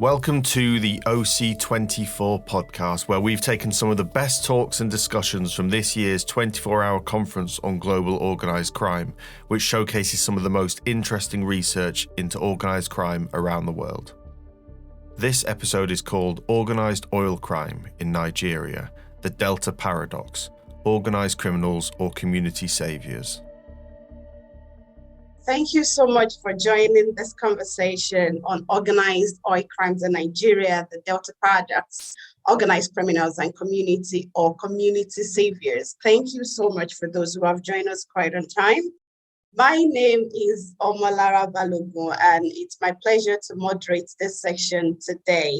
Welcome to the OC24 podcast, where we've taken some of the best talks and discussions from this year's 24-hour conference on global organised crime, which showcases some of the most interesting research into organised crime around the world. This episode is called Organised Oil Crime in Nigeria, the Delta Paradox, Organised Criminals or Community Saviours. Thank you so much for joining this conversation on organized oil crimes in Nigeria, the Delta Paradox, organized criminals and community saviors. Thank you so much for those who have joined us quite on time. My name is Omolara Balogun, and it's my pleasure to moderate this section today.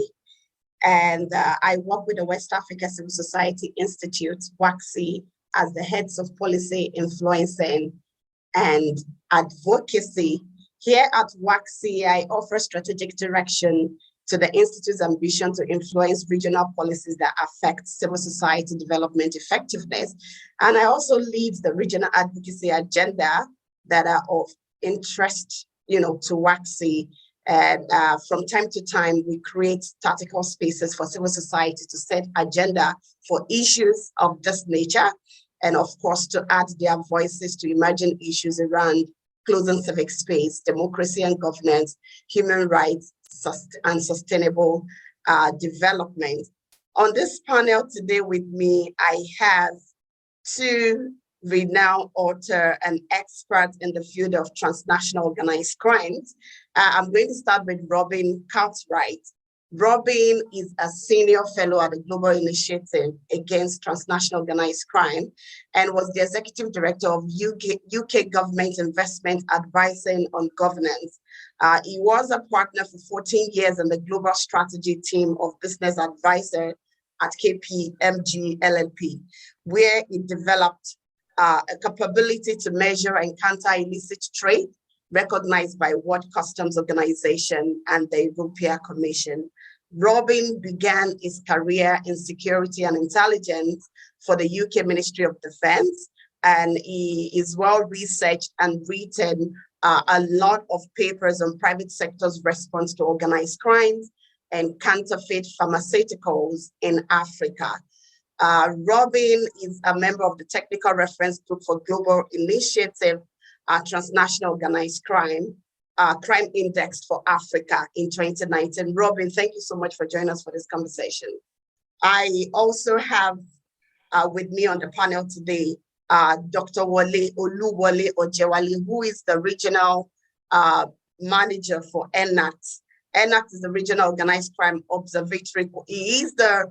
And I work with the West Africa Civil Society Institute, WACSI, as the heads of policy influencing and advocacy. Here at WACSI, I offer strategic direction to the Institute's ambition to influence regional policies that affect civil society development effectiveness. And I also lead the regional advocacy agenda that are of interest, to WACSI. And from time to time, we create tactical spaces for civil society to set agenda for issues of this nature, and of course, to add their voices to emerging issues around closing civic space, democracy and governance, human rights, and sustainable development. On this panel today with me, I have two renowned authors and experts in the field of transnational organized crimes. I'm going to start with Robin Cartwright. Robin is a senior fellow at the Global Initiative Against Transnational Organized Crime and was the executive director of UK government investment advising on governance. He was a partner for 14 years in the global strategy team of business advisor at KPMG LLP, where he developed a capability to measure and counter illicit trade, recognized by World Customs Organization and the European Commission. Robin began his career in security and intelligence for the UK Ministry of Defense, and he is well researched and written a lot of papers on private sector's response to organized crimes and counterfeit pharmaceuticals in Africa. Robin is a member of the Technical Reference Group for Global Initiative Transnational Organized Crime Index for Africa in 2019. Robin, thank you so much for joining us for this conversation. I also have with me on the panel today, Dr. Oluwole Ojewale, who is the regional manager for ENACT. ENACT is the Regional Organized Crime Observatory. He is the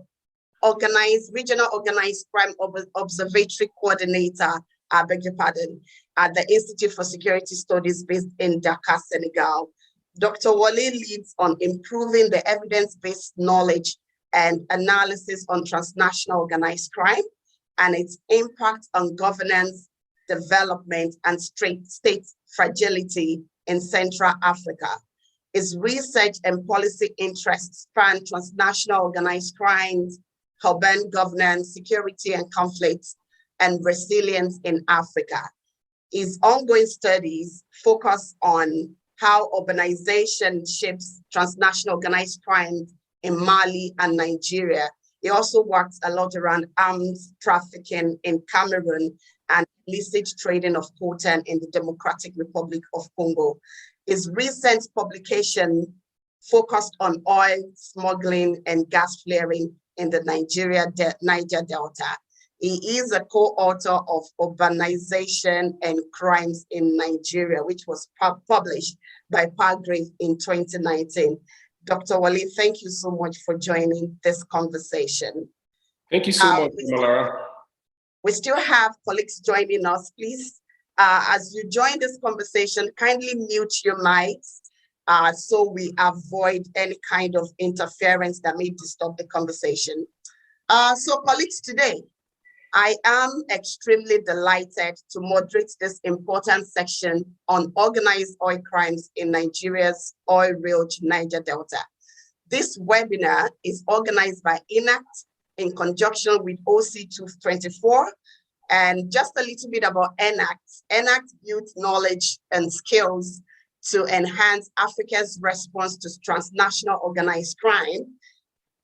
Regional Organized Crime Observatory Coordinator, I beg your pardon, at the Institute for Security Studies based in Dakar, Senegal. Dr. Wale leads on improving the evidence-based knowledge and analysis on transnational organized crime and its impact on governance, development, and state fragility in Central Africa. His research and policy interests span transnational organized crimes, urban governance, security and conflicts, and resilience in Africa. His ongoing studies focus on how urbanization shapes transnational organized crimes in Mali and Nigeria. He also works a lot around arms trafficking in Cameroon and illicit trading of coltan in the Democratic Republic of Congo. His recent publication focused on oil smuggling and gas flaring in the Niger Delta. He is a co-author of Urbanization and Crimes in Nigeria, which was published by Palgrave in 2019. Dr. Wale, thank you so much for joining this conversation. Thank you so much, Malara. We still have colleagues joining us. Please, as you join this conversation, kindly mute your mics so we avoid any kind of interference that may disturb the conversation. So colleagues, today, I am extremely delighted to moderate this important section on organized oil crimes in Nigeria's oil-rich Niger Delta. This webinar is organized by INACT in conjunction with OC24. And just a little bit about ENACT. ENACT builds knowledge and skills to enhance Africa's response to transnational organized crime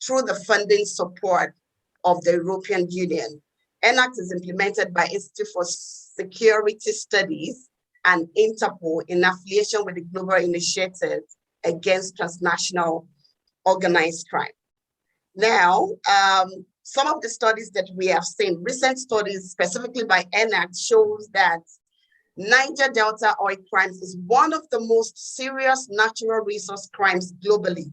through the funding support of the European Union. ENACT is implemented by Institute for Security Studies and Interpol in affiliation with the Global Initiative Against Transnational Organized Crime. Now, some of the studies that we have seen, recent studies specifically by ENACT, shows that Niger Delta oil crimes is one of the most serious natural resource crimes globally,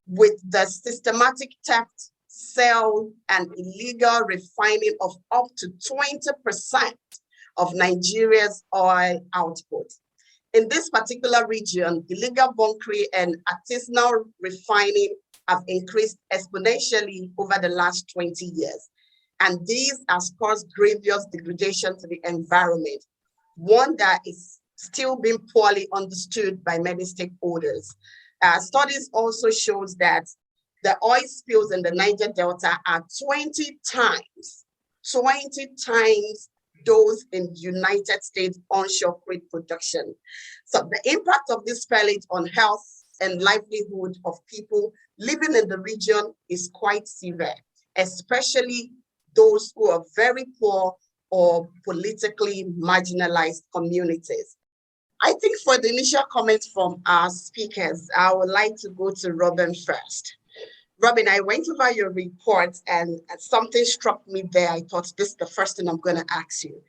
with the systematic theft, sale, and illegal refining of up to 20% of Nigeria's oil output. In this particular region, illegal bunkering and artisanal refining have increased exponentially over the last 20 years. And this has caused grievous degradation to the environment, one that is still being poorly understood by many stakeholders. Studies also shows that the oil spills in the Niger Delta are 20 times those in the United States onshore crude production. So the impact of this spillage on health and livelihood of people living in the region is quite severe, especially those who are very poor or politically marginalized communities. I think for the initial comments from our speakers, I would like to go to Robin first. Robin, I went over your report and something struck me there. I thought this is the first thing I'm going to ask you.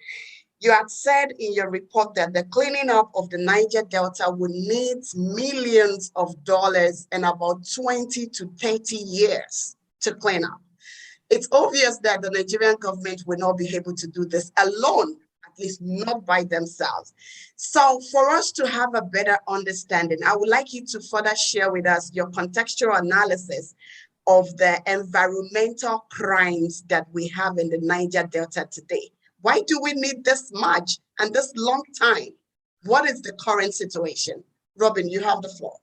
You had said in your report that the cleaning up of the Niger Delta would need millions of dollars and about 20 to 30 years to clean up. It's obvious that the Nigerian government will not be able to do this alone, at least not by themselves. So for us to have a better understanding, I would like you to further share with us your contextual analysis of the environmental crimes that we have in the Niger Delta today. Why do we need this much and this long time? What is the current situation? Robin, you have the floor.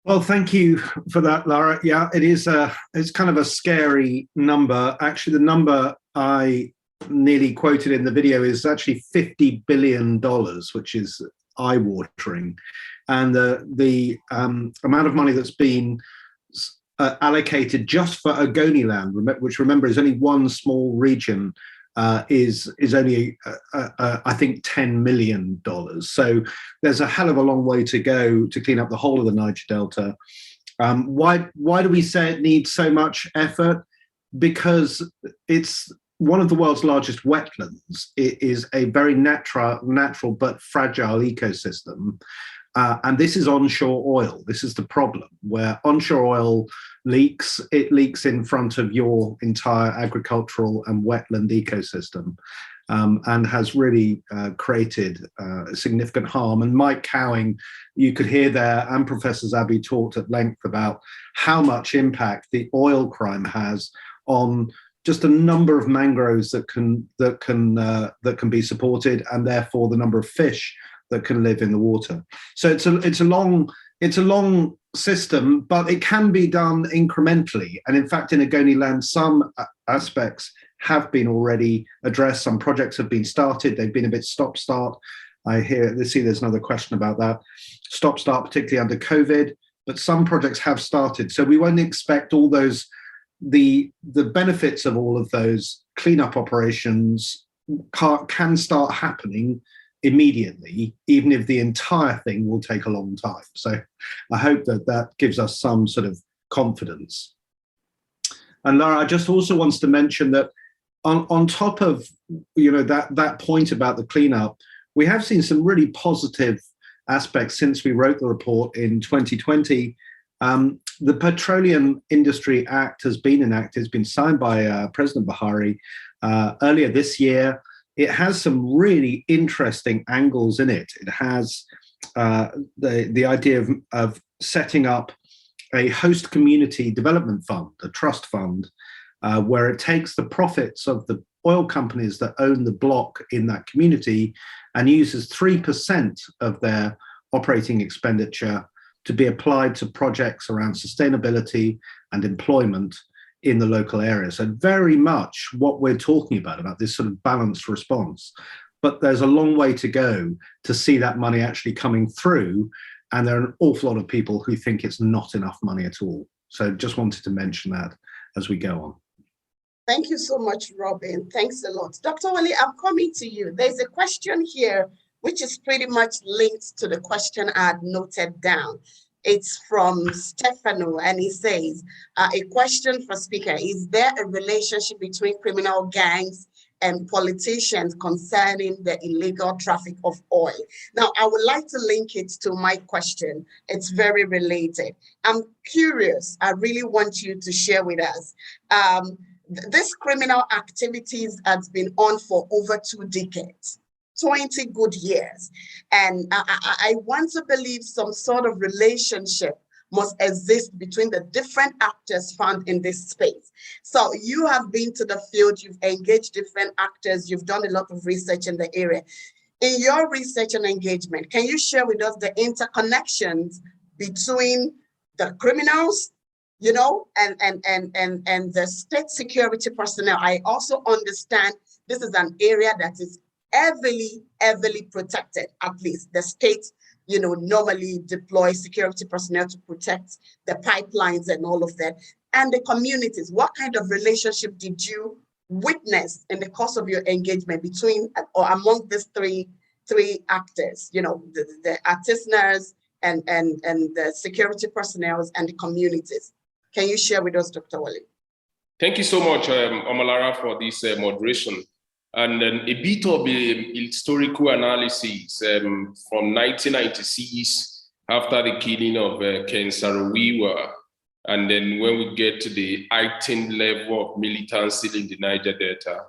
Well, thank you for that, Lara. Yeah, it's kind of a scary number. Actually, the number I nearly quoted in the video is actually $50 billion, which is eye-watering. And the amount of money that's been allocated just for Ogoniland, which remember is only one small region, is only I think $10 million. So there's a hell of a long way to go to clean up the whole of the Niger Delta. Why do we say it needs so much effort? Because it's one of the world's largest wetlands. It is a very natural but fragile ecosystem. And this is onshore oil. This is the problem, where onshore oil leaks, it leaks in front of your entire agricultural and wetland ecosystem, and has really created significant harm. And Mike Cowing, you could hear there, and Professor Zabi talked at length about how much impact the oil crime has on just a number of mangroves that can be supported, and therefore the number of fish that can live in the water. So it's a long system, but it can be done incrementally. And in fact, in Ogoniland, some aspects have been already addressed. Some projects have been started. They've been a bit stop-start. See there's another question about that. Stop-start, particularly under COVID, but some projects have started. So we won't expect all those, the benefits of all of those cleanup operations can start happening immediately, even if the entire thing will take a long time. So I hope that gives us some sort of confidence. And Lara, I just also wants to mention that on top of that point about the cleanup, we have seen some really positive aspects since we wrote the report in 2020. The Petroleum Industry Act has been enacted, has been signed by President Buhari earlier this year. It has some really interesting angles in it. It has the idea of setting up a host community development fund, a trust fund, where it takes the profits of the oil companies that own the block in that community and uses 3% of their operating expenditure to be applied to projects around sustainability and employment in the local area. So very much what we're talking about this sort of balanced response. But there's a long way to go to see that money actually coming through And there are an awful lot of people who think it's not enough money at all. So just wanted to mention that as we go on. Thank you so much, Robin. Thanks a lot. Dr. Wale, I'm coming to you. There's a question here which is pretty much linked to the question I had noted down. It's from Stefano, and he says, a question for speaker: is there a relationship between criminal gangs and politicians concerning the illegal traffic of oil? Now, I would like to link it to my question. It's very related. I'm curious. I really want you to share with us. This criminal activities has been on for over 2 decades. 20 good years. And I want to believe some sort of relationship must exist between the different actors found in this space. So you have been to the field, you've engaged different actors, you've done a lot of research in the area. In your research and engagement, can you share with us the interconnections between the criminals, you know, and the state security personnel? I also understand this is an area that is heavily protected. At least the state, you know, normally deploy security personnel to protect the pipelines and all of that. And the communities, what kind of relationship did you witness in the course of your engagement between or among these three actors, you know, the artisanals and the security personnel and the communities? Can you share with us, Dr. Wale? Thank you so much, Omolara, for this moderation. And a bit of a historical analysis from 1996, after the killing of Ken Saro-Wiwa, and then when we get to the heightened level of militancy in the Niger Delta.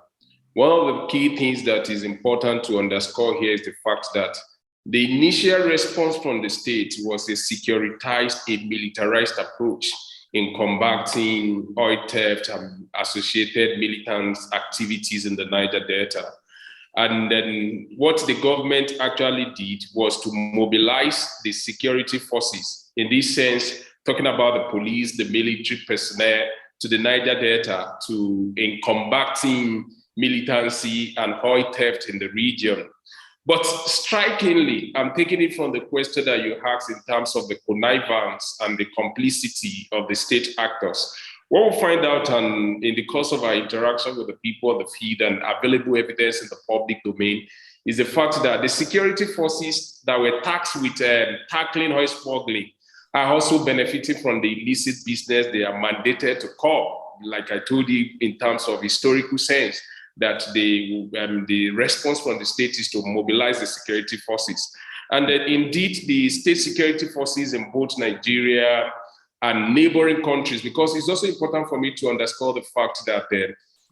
One of the key things that is important to underscore here is the fact that the initial response from the state was a securitized, a militarized approach in combating oil theft and associated militant activities in the Niger Delta. And then what the government actually did was to mobilize the security forces, in this sense, talking about the police, the military personnel to the Niger Delta in combating militancy and oil theft in the region. But strikingly, I'm taking it from the question that you asked in terms of the connivance and the complicity of the state actors. What we'll find out in the course of our interaction with the people on the field and available evidence in the public domain is the fact that the security forces that were tasked with tackling oil smuggling are also benefiting from the illicit business they are mandated to curb. Like I told you, in terms of historical sense, that the response from the state is to mobilize the security forces. And that indeed the state security forces in both Nigeria and neighboring countries, because it's also important for me to underscore the fact that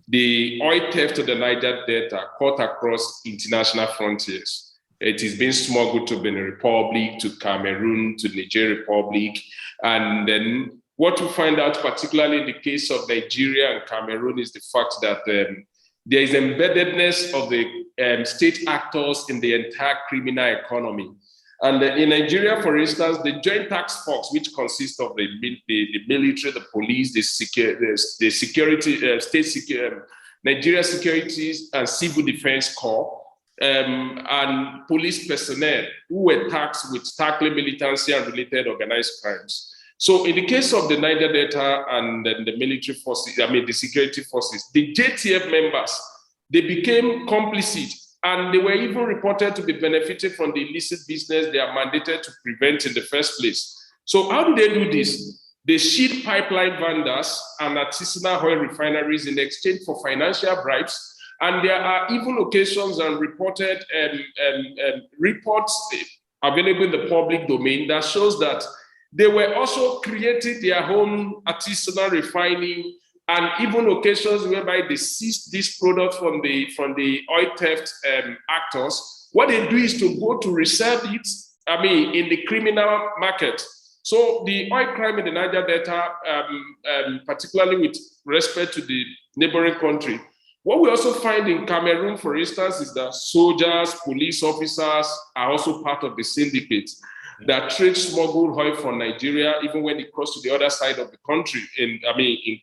the oil theft of the Niger Delta cut across international frontiers. It is being smuggled to Benin Republic, to Cameroon, to Niger Republic. And then what we find out, particularly in the case of Nigeria and Cameroon, is the fact that there is embeddedness of the state actors in the entire criminal economy. And in Nigeria, for instance, the Joint Task Force, which consists of the military, the police, the security, Nigeria Securities and Civil Defense Corps, and police personnel who were tasked with tackling militancy and related organized crimes. So in the case of the Niger Delta and the military forces, the security forces, the JTF members, they became complicit, and they were even reported to be benefiting from the illicit business they are mandated to prevent in the first place. So how do they do this? They shield pipeline vendors and artisanal oil refineries in exchange for financial bribes. And there are even occasions and reported reports available in the public domain that shows that they were also creating their own artisanal refining, and even occasions whereby they seized this product from the oil theft actors. What they do is to go to resell it, in the criminal market. So the oil crime in the Niger Delta, particularly with respect to the neighboring country, what we also find in Cameroon, for instance, is that soldiers, police officers are also part of the syndicate that trade smuggled oil from Nigeria, even when it crossed to the other side of the country, in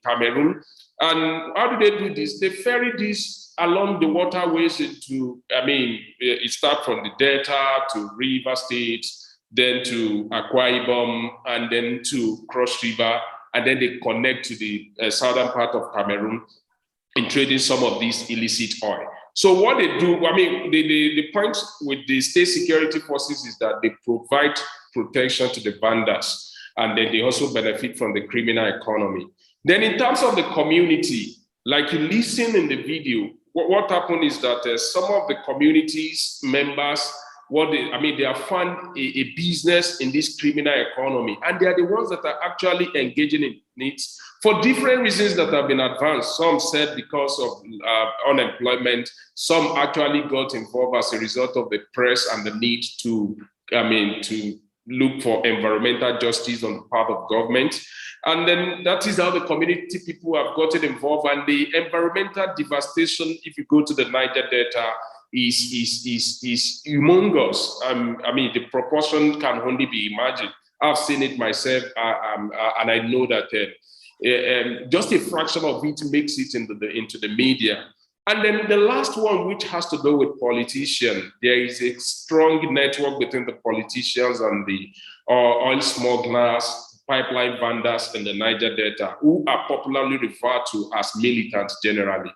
Cameroon. And how do they do this? They ferry this along the waterways into, it starts from the Delta to River States then to Akwa Ibom, and then to Cross River, and then they connect to the southern part of Cameroon in trading some of these illicit oil. So what they do, I mean, the point with the state security forces is that they provide protection to the bandits, and then they also benefit from the criminal economy. Then in terms of the community, like you listen in the video, what happened is that some of the communities members, they have found a business in this criminal economy, and they are the ones that are actually engaging in it for different reasons that have been advanced. Some said because of unemployment, some actually got involved as a result of the press and the need to look for environmental justice on the part of government. And then that is how the community people have gotten involved. And the environmental devastation, if you go to the Niger Delta, is humongous. The proportion can only be imagined. I've seen it myself, and I know that just a fraction of it makes it into the media. And then the last one, which has to do with politicians, there is a strong network between the politicians and the oil smugglers, pipeline vendors in the Niger Delta, who are popularly referred to as militants generally.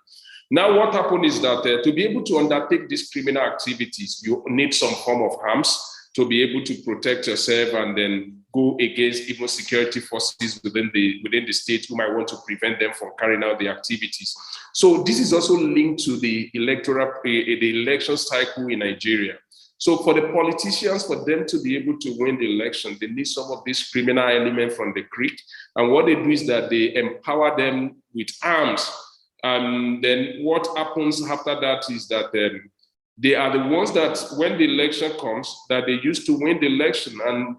Now, what happened is that to be able to undertake these criminal activities, you need some form of arms to be able to protect yourself and then go against even security forces within the state who might want to prevent them from carrying out the activities. So this is also linked to the election cycle in Nigeria. So for the politicians, for them to be able to win the election, they need some of these criminal elements from the creek. And what they do is that they empower them with arms. And then what happens after that is that they are the ones that, when the election comes, that they used to win the election. And,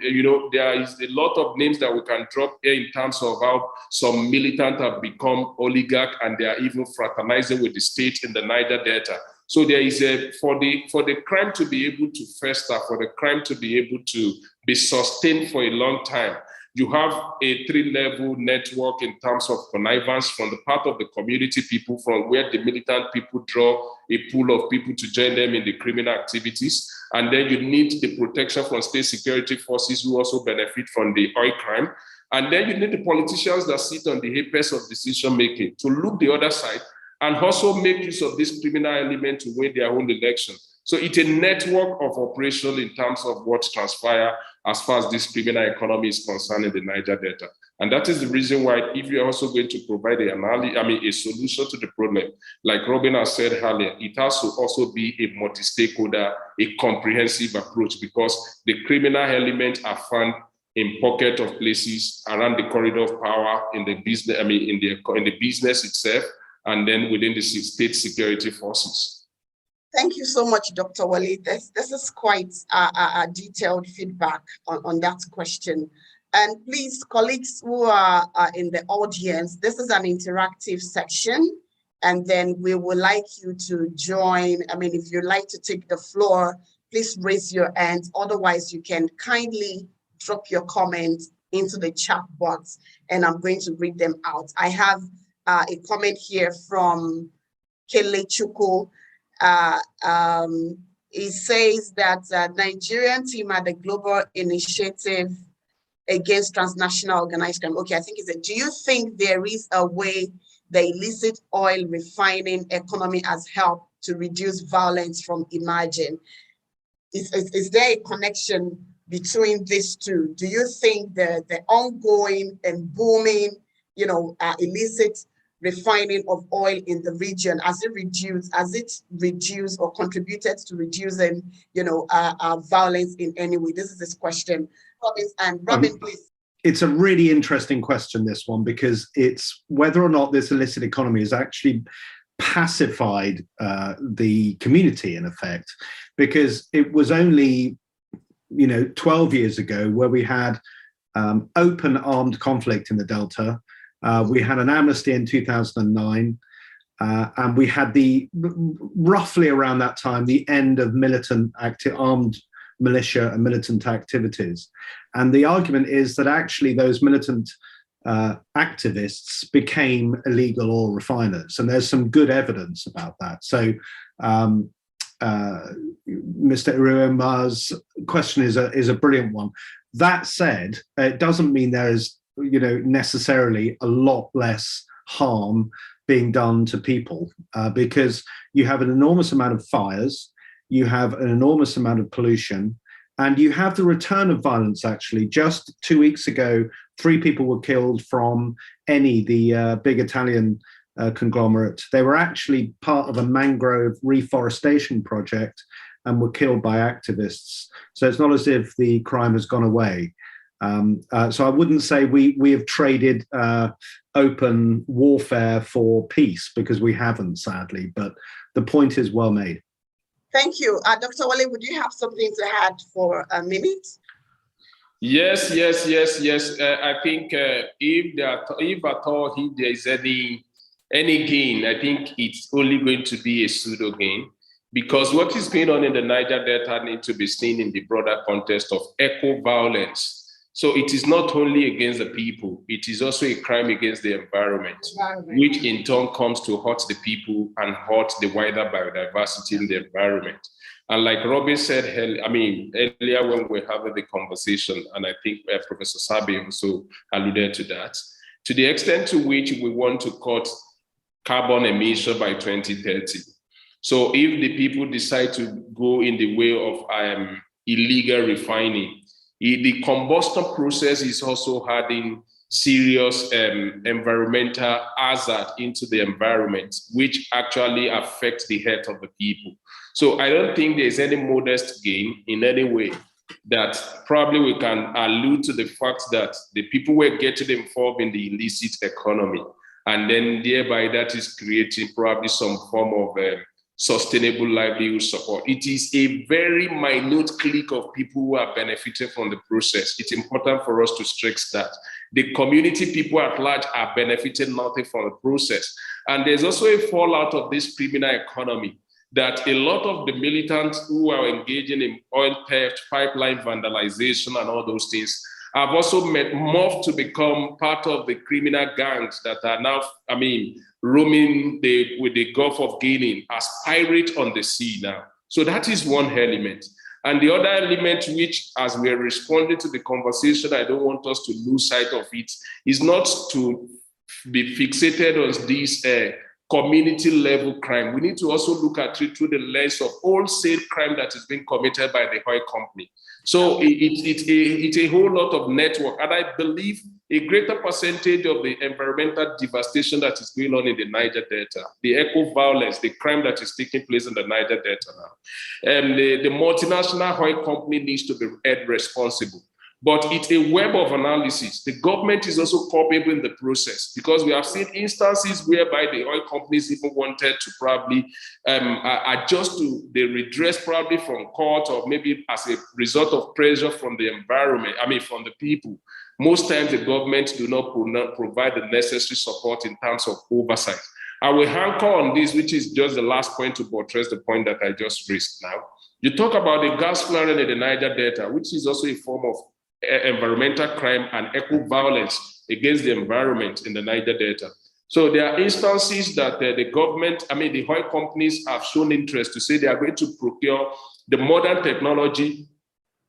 there is a lot of names that we can drop here in terms of how some militants have become oligarch, and they are even fraternizing with the state in the Niger Delta. So there is for the crime to be able to fester, for the crime to be able to be sustained for a long time, you have a 3-level network in terms of connivance from the part of the community people, from where the militant people draw a pool of people to join them in the criminal activities. And then you need the protection from state security forces who also benefit from the oil crime. And then you need the politicians that sit on the apex of decision-making to look the other side and also make use of this criminal element to win their own election. So it's a network of operation in terms of what transpire as far as this criminal economy is concerned in the Niger Delta. And that is the reason why, if you're also going to provide a solution to the problem, like Robin has said earlier, it has to also be a multi-stakeholder, a comprehensive approach, because the criminal elements are found in pocket of places around the corridor of power, in the business, in the business itself, and then within the state security forces. Thank you so much, Dr. Wale. This is quite a detailed feedback on that question. And please, colleagues who are in the audience, this is an interactive section, and then we would like you to join. If you'd like to take the floor, please raise your hand. Otherwise, you can kindly drop your comments into the chat box, and I'm going to read them out. I have a comment here from Kelechuku. It says that Nigerian team at the Global Initiative Against Transnational Organized Crime. Okay, I think it's do you think there is a way the illicit oil refining economy has helped to reduce violence from emerging? Is there a connection between these two? Do you think the ongoing and booming, illicit refining of oil in the region, has it reduced or contributed to reducing, violence in any way? This is this question. Robin, please. It's a really interesting question, this one, because it's whether or not this illicit economy has actually pacified the community, in effect, because it was only 12 years ago where we had open armed conflict in the Delta. We had an amnesty in 2009, and we had roughly around that time, the end of armed militia and militant activities. And the argument is that actually those militant activists became illegal oil refiners. And there's some good evidence about that. So Mr. Iruema's question is a brilliant one. That said, it doesn't mean there is, necessarily a lot less harm being done to people, because you have an enormous amount of fires, you have an enormous amount of pollution, and you have the return of violence. Actually, just 2 weeks ago, 3 people were killed from Eni, the big Italian conglomerate. They were actually part of a mangrove reforestation project and were killed by activists. So it's not as if the crime has gone away. So I wouldn't say we have traded open warfare for peace, because we haven't, sadly, but the point is well made. Thank you. Dr. Wale, would you have something to add for a minute? Yes. I think if there is any gain, I think it's only going to be a pseudo gain, because what is going on in the Niger Delta needs to be seen in the broader context of eco-violence. So it is not only against the people, it is also a crime against the environment, which in turn comes to hurt the people and hurt the wider biodiversity in the environment. And like Robin said, earlier when we were having the conversation, and I think Professor Sabi also alluded to that, to the extent to which we want to cut carbon emission by 2030. So if the people decide to go in the way of illegal refining, the combustion process is also adding serious environmental hazard into the environment, which actually affects the health of the people. So I don't think there's any modest gain in any way that probably we can allude to the fact that the people were getting involved in the illicit economy, and then thereby that is creating probably some form of sustainable livelihood support. It is a very minute clique of people who are benefiting from the process. It's important for us to stress that. The community people at large are benefiting nothing from the process. And there's also a fallout of this criminal economy, that a lot of the militants who are engaging in oil theft, pipeline vandalization, and all those things have also morphed to become part of the criminal gangs that are now, roaming with the Gulf of Guinea as pirates on the sea now. So that is one element. And the other element, which as we are responding to the conversation, I don't want us to lose sight of it, is not to be fixated on this community level crime. We need to also look at it through the lens of wholesale crime that is being committed by the oil company. So it's a whole lot of network. And I believe a greater percentage of the environmental devastation that is going on in the Niger Delta, the eco-violence, the crime that is taking place in the Niger Delta now, the multinational oil company needs to be held responsible. But it's a web of analysis. The government is also culpable in the process, because we have seen instances whereby the oil companies even wanted to probably adjust to the redress probably from court, or maybe as a result of pressure from the environment, from the people. Most times the government do not provide the necessary support in terms of oversight. I will anchor on this, which is just the last point to buttress the point that I just raised now. You talk about the gas flaring in the Niger Delta, which is also a form of environmental crime and eco-violence against the environment in the Niger Delta. So there are instances that the government, the oil companies have shown interest to say they are going to procure the modern technology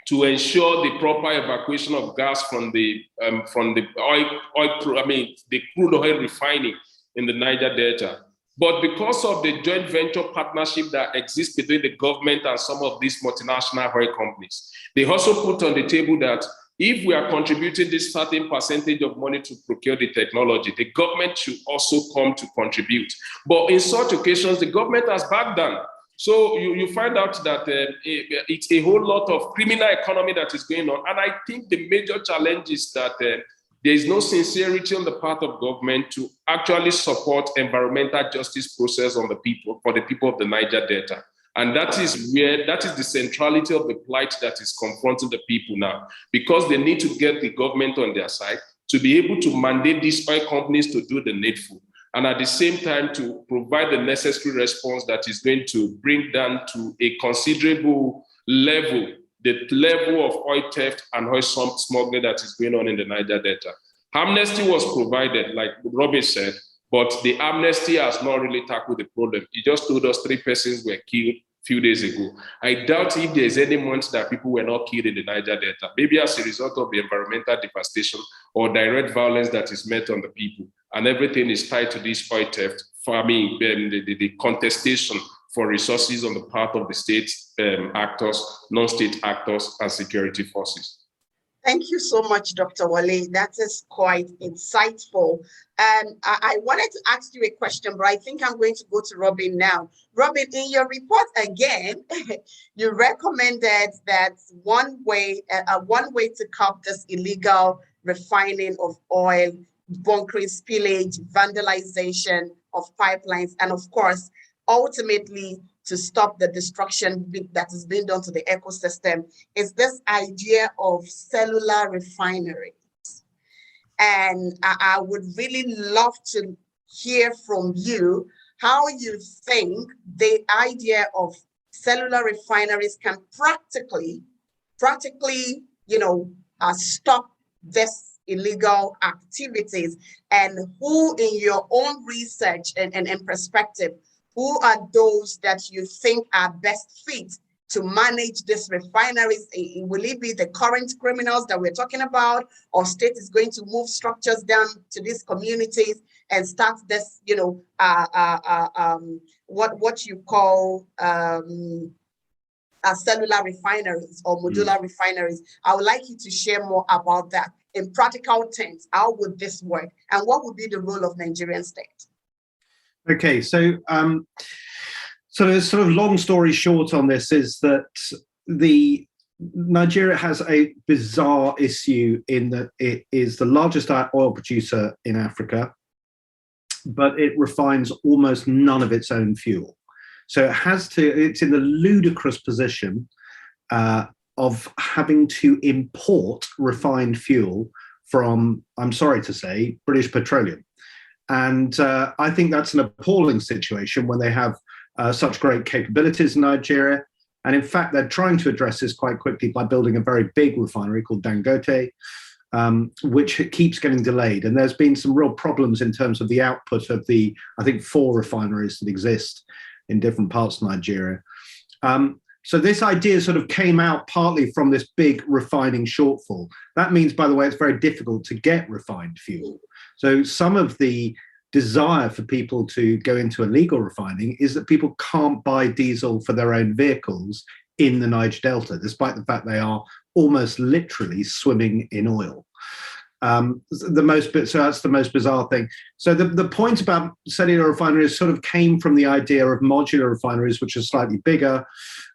to ensure the proper evacuation of gas from the crude oil refining in the Niger Delta. But because of the joint venture partnership that exists between the government and some of these multinational oil companies, they also put on the table that if we are contributing this certain percentage of money to procure the technology, the government should also come to contribute. But in such occasions, the government has backed down. So you find out that it's a whole lot of criminal economy that is going on. And I think the major challenge is that there is no sincerity on the part of government to actually support environmental justice process on the people, for the people of the Niger Delta. And that is the centrality of the plight that is confronting the people now, because they need to get the government on their side to be able to mandate these oil companies to do the needful, and at the same time to provide the necessary response that is going to bring down to a considerable level the level of oil theft and oil smuggling that is going on in the Niger Delta. Amnesty was provided, like Robin said, but the amnesty has not really tackled the problem. He just told us 3 persons were killed, few days ago. I doubt if there's any month that people were not killed in the Niger Delta, maybe as a result of the environmental devastation or direct violence that is met on the people. And everything is tied to this oil theft, farming, the contestation for resources on the part of the state actors, non-state actors, and security forces. Thank you so much, Dr. Wale. That is quite insightful. And I wanted to ask you a question, but I think I'm going to go to Robin now. Robin, in your report again, you recommended that one way to curb this illegal refining of oil, bunkering, spillage, vandalization of pipelines, and of course, ultimately to stop the destruction that is being done to the ecosystem is this idea of cellular refineries. And I would really love to hear from you how you think the idea of cellular refineries can practically, stop this illegal activities, and who in your own research and perspective, who are those that you think are best fit to manage these refineries? Will it be the current criminals that we're talking about, or state is going to move structures down to these communities and start this, what you call cellular refineries or modular refineries? I would like you to share more about that in practical terms. How would this work, and what would be the role of Nigerian state? Okay, so the sort of long story short on this is that Nigeria has a bizarre issue in that it is the largest oil producer in Africa, but it refines almost none of its own fuel. So it's in the ludicrous position of having to import refined fuel from, I'm sorry to say, British Petroleum. And I think that's an appalling situation when they have such great capabilities in Nigeria. And in fact, they're trying to address this quite quickly by building a very big refinery called Dangote, which keeps getting delayed. And there's been some real problems in terms of the output of the, I think, 4 refineries that exist in different parts of Nigeria. So this idea sort of came out partly from this big refining shortfall. That means, by the way, it's very difficult to get refined fuel. So some of the desire for people to go into illegal refining is that people can't buy diesel for their own vehicles in the Niger Delta, despite the fact they are almost literally swimming in oil. So that's the most bizarre thing. So the point about cellular refineries sort of came from the idea of modular refineries, which are slightly bigger,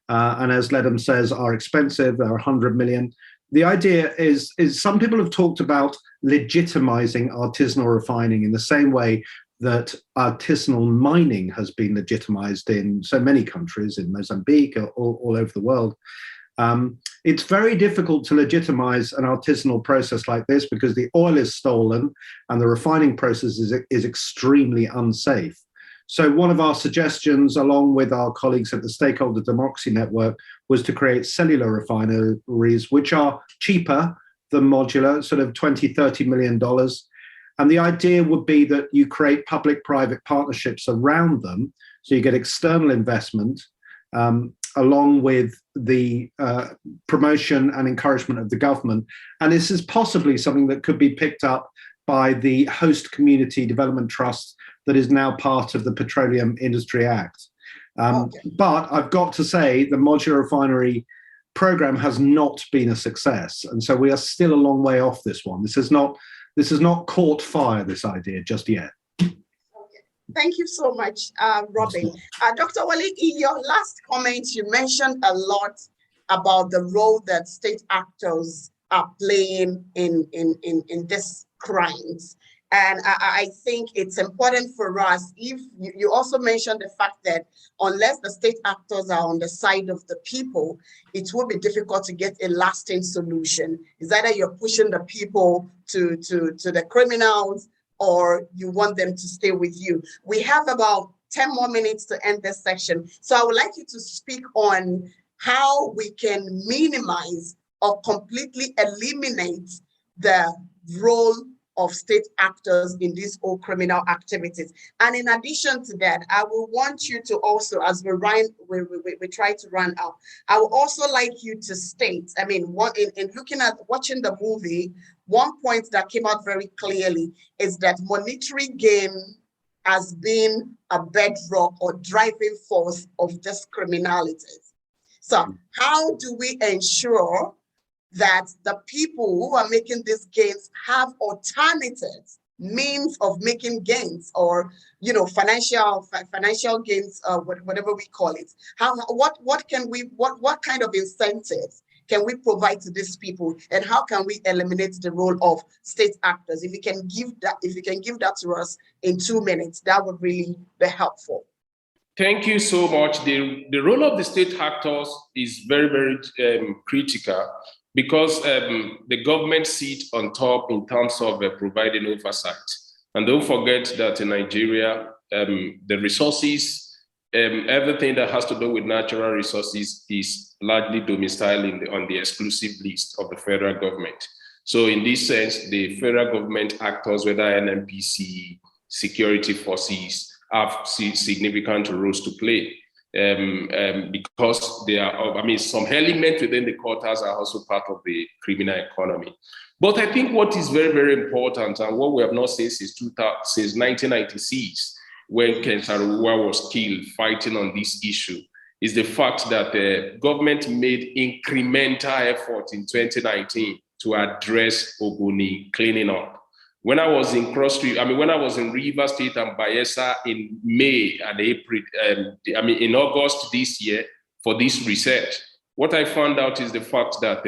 and as Ledham says, are expensive. They're 100 million. The idea is some people have talked about legitimizing artisanal refining in the same way that artisanal mining has been legitimized in so many countries, in Mozambique, all over the world. It's very difficult to legitimize an artisanal process like this because the oil is stolen and the refining process is extremely unsafe. So one of our suggestions, along with our colleagues at the Stakeholder Democracy Network, was to create cellular refineries, which are cheaper than modular, sort of $20, $30 million. And the idea would be that you create public-private partnerships around them, so you get external investment, along with the promotion and encouragement of the government. And this is possibly something that could be picked up by the Host Community Development Trust that is now part of the Petroleum Industry Act. But I've got to say, the modular refinery program has not been a success. And so we are still a long way off this one. This has not caught fire, this idea, just yet. Thank you so much, Robin. Dr. Wale, in your last comments, you mentioned a lot about the role that state actors are playing in these crimes. And I think it's important for us, if you also mentioned the fact that unless the state actors are on the side of the people, it will be difficult to get a lasting solution. It's either you're pushing the people to the criminals, or you want them to stay with you. We have about 10 more minutes to end this section. So I would like you to speak on how we can minimize or completely eliminate the role of state actors in these all criminal activities. And in addition to that, I will want you to also, as we try to run out, I would also like you to state, I mean, in watching the movie, one point that came out very clearly is that monetary gain has been a bedrock or driving force of this criminality. So how do we ensure that the people who are making these gains have alternative means of making gains, or financial gains, whatever we call it? What kind of incentives can we provide to these people, and how can we eliminate the role of state actors? If you can give that to us in 2 minutes, that would really be helpful. Thank you so much. The role of the state actors is very, very critical, because the government sit on top in terms of providing oversight. And don't forget that in Nigeria, the resources, everything that has to do with natural resources is largely domiciled on the exclusive list of the federal government. So in this sense, the federal government actors, whether NNPC, security forces, have significant roles to play. Because they are, some elements within the quotas are also part of the criminal economy. But I think what is very, very important, and what we have not seen since 1996, when Ken Saro-Wiwa was killed fighting on this issue, is the fact that the government made incremental effort in 2019 to address Ogoni cleaning up. When I was in when I was in Rivers State and Bayelsa in May and April, in August this year for this research, what I found out is the fact that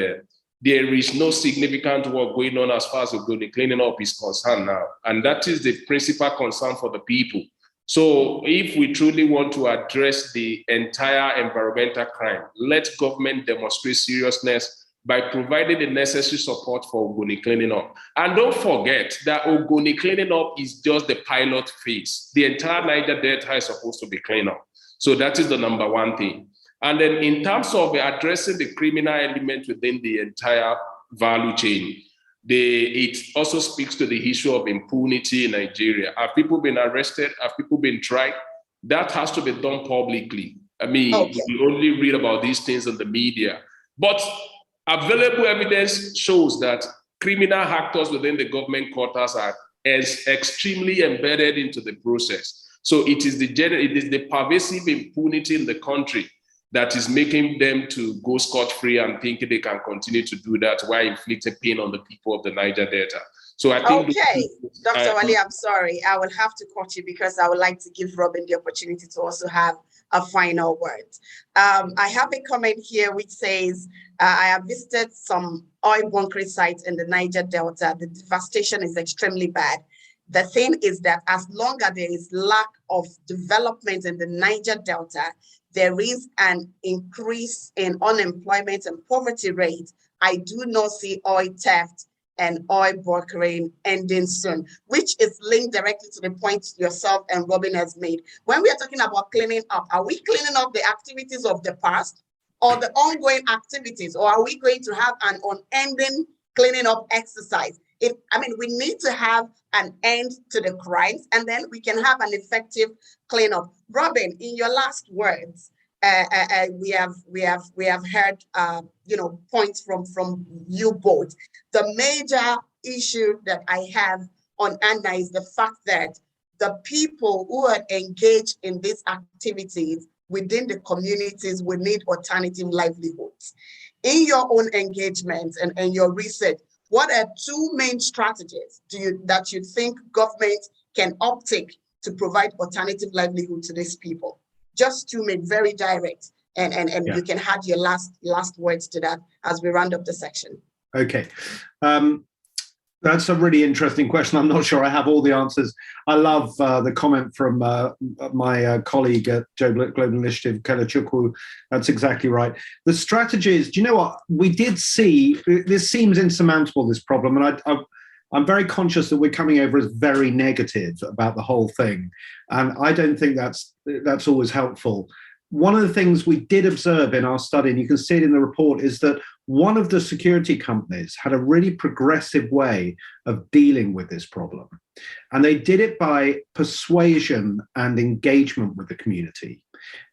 there is no significant work going on as far as the cleaning up is concerned now. And that is the principal concern for the people. So if we truly want to address the entire environmental crime, let government demonstrate seriousness by providing the necessary support for Ogoni cleaning up. And don't forget that Ogoni cleaning up is just the pilot phase. The entire Niger Delta is supposed to be cleaned up. So that is the number one thing. And then in terms of addressing the criminal element within the entire value chain, it also speaks to the issue of impunity in Nigeria. Have people been arrested? Have people been tried? That has to be done publicly. We only read about these things in the media. But available evidence shows that criminal actors within the government quarters are extremely embedded into the process. So it is the pervasive impunity in the country that is making them to go scot-free and think they can continue to do that while inflicting pain on the people of the Niger Delta. So I think— Okay, Dr. Wali, I'm sorry. I will have to cut you because I would like to give Robin the opportunity to also have a final word. I have a comment here which says, I have visited some oil bunkering sites in the Niger Delta. The devastation is extremely bad. The thing is that as long as there is lack of development in the Niger Delta, there is an increase in unemployment and poverty rate. I do not see oil theft and oil bunkering ending soon, which is linked directly to the point yourself and Robin has made. When we are talking about cleaning up, are we cleaning up the activities of the past or the ongoing activities, or are we going to have an unending cleaning up exercise? We need to have an end to the crimes, and then we can have an effective cleanup. Robin, in your last words, we have heard points from you both. The major issue that I have on Anna is the fact that the people who are engaged in these activities within the communities will need alternative livelihoods. In your own engagement and your research, what are two main strategies that you think government can uptake to provide alternative livelihood to these people? Just to make very direct, and you can add your last words to that as we round up the section. Okay. That's a really interesting question. I'm not sure I have all the answers. I love the comment from my colleague at Global Initiative, Kelechukwu. That's exactly right. The strategies, do you know what? We did see, this seems insurmountable, this problem, and I'm very conscious that we're coming over as very negative about the whole thing. And I don't think that's always helpful. One of the things we did observe in our study, and you can see it in the report, is that one of the security companies had a really progressive way of dealing with this problem. And they did it by persuasion and engagement with the community.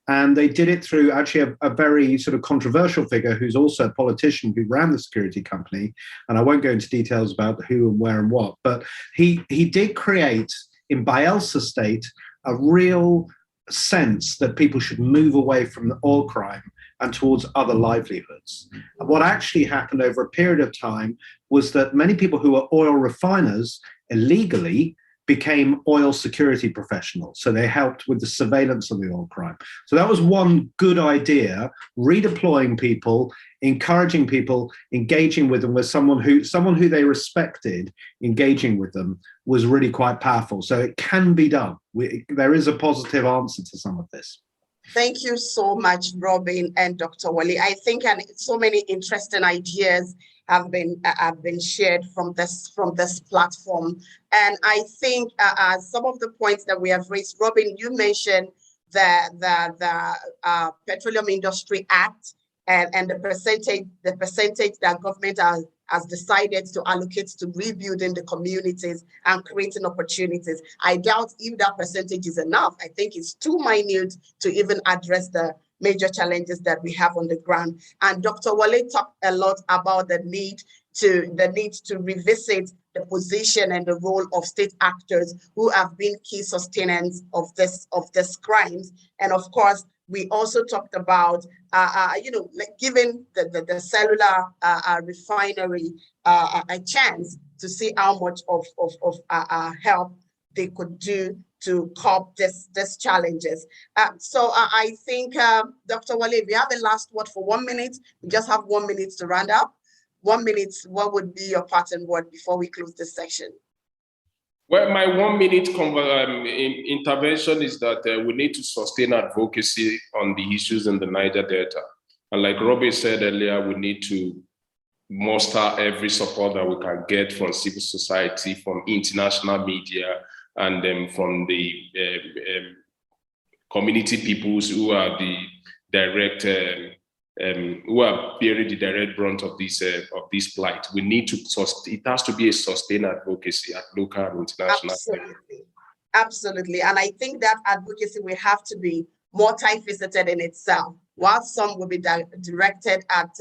And they did it through actually a very sort of controversial figure who's also a politician who ran the security company. And I won't go into details about who and where and what, but he did create in Bielsa State a real sense that people should move away from the oil crime and towards other livelihoods. And what actually happened over a period of time was that many people who were oil refiners illegally became oil security professionals. So they helped with the surveillance of the oil crime. So that was one good idea, redeploying people, encouraging people, engaging with them with someone who they respected, engaging with them was really quite powerful. So it can be done. There is a positive answer to some of this. Thank you so much, Robin and Dr. Wale. I think so many interesting ideas have been shared from this platform, and I think some of the points that we have raised. Robin, you mentioned the Petroleum Industry Act and the percentage that government has decided to allocate to rebuilding the communities and creating opportunities. I doubt if that percentage is enough. I think it's too minute to even address the major challenges that we have on the ground. And Dr. Wale talked a lot about the need to revisit the position and the role of state actors who have been key sustainers of this crimes. And of course, we also talked about, giving the cellular refinery a chance to see how much of help they could do to cope these challenges. So I think, Dr. Wale, we have a last word for 1 minute. We just have 1 minute to round up. 1 minute, what would be your parting word before we close this section? Well, my 1 minute intervention is that we need to sustain advocacy on the issues in the Niger Delta. And like Robbie said earlier, we need to muster every support that we can get from civil society, from international media, and from the community peoples who are the direct, who are bearing the direct brunt of this plight. We need to, it has to be a sustained advocacy at local and international level. Absolutely. And I think that advocacy will have to be multifaceted in itself. While some will be directed at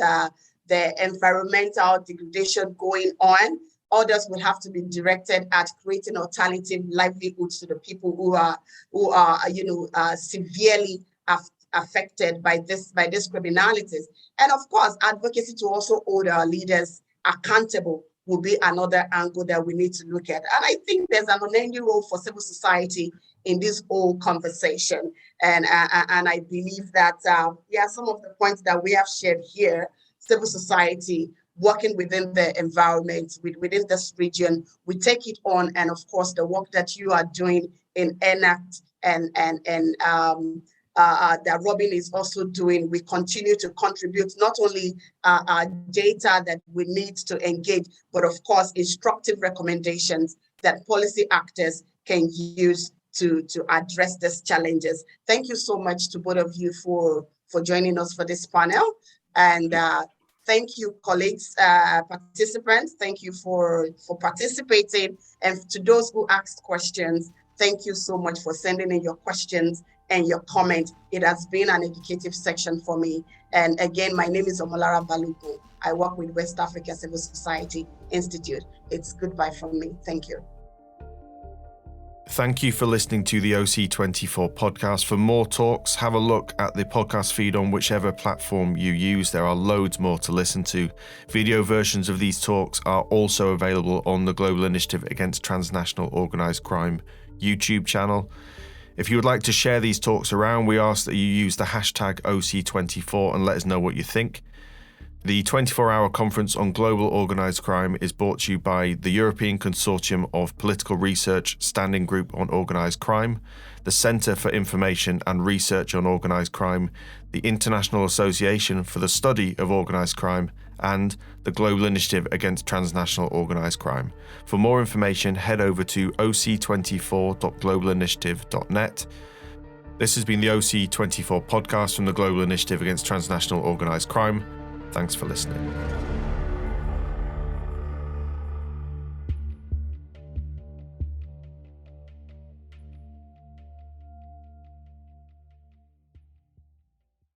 the environmental degradation going on, others will have to be directed at creating alternative livelihoods to the people who are severely affected by this criminalities. And of course, advocacy to also hold our leaders accountable will be another angle that we need to look at. And I think there's an unending role for civil society in this whole conversation. And I believe that, some of the points that we have shared here, civil society working within the environment, within this region, we take it on. And of course, the work that you are doing in ENACT and that Robin is also doing, we continue to contribute not only data that we need to engage, but of course, instructive recommendations that policy actors can use to address these challenges. Thank you so much to both of you for joining us for this panel. And thank you, colleagues, participants. Thank you for participating. And to those who asked questions, thank you so much for sending in your questions and your comment. It has been an educative section for me. And again, my name is Omolara Balugu. I work with West Africa Civil Society Institute. It's goodbye from me. Thank you. Thank you for listening to the OC24 podcast. For more talks, have a look at the podcast feed on whichever platform you use. There are loads more to listen to. Video versions of these talks are also available on the Global Initiative Against Transnational Organised Crime YouTube channel. If you would like to share these talks around, we ask that you use the hashtag OC24 and let us know what you think. The 24-hour conference on global organised crime is brought to you by the European Consortium of Political Research Standing Group on Organised Crime, the Centre for Information and Research on Organised Crime, the International Association for the Study of Organised Crime, and the Global Initiative Against Transnational Organised Crime. For more information, head over to oc24.globalinitiative.net. This has been the OC24 podcast from the Global Initiative Against Transnational Organised Crime. Thanks for listening.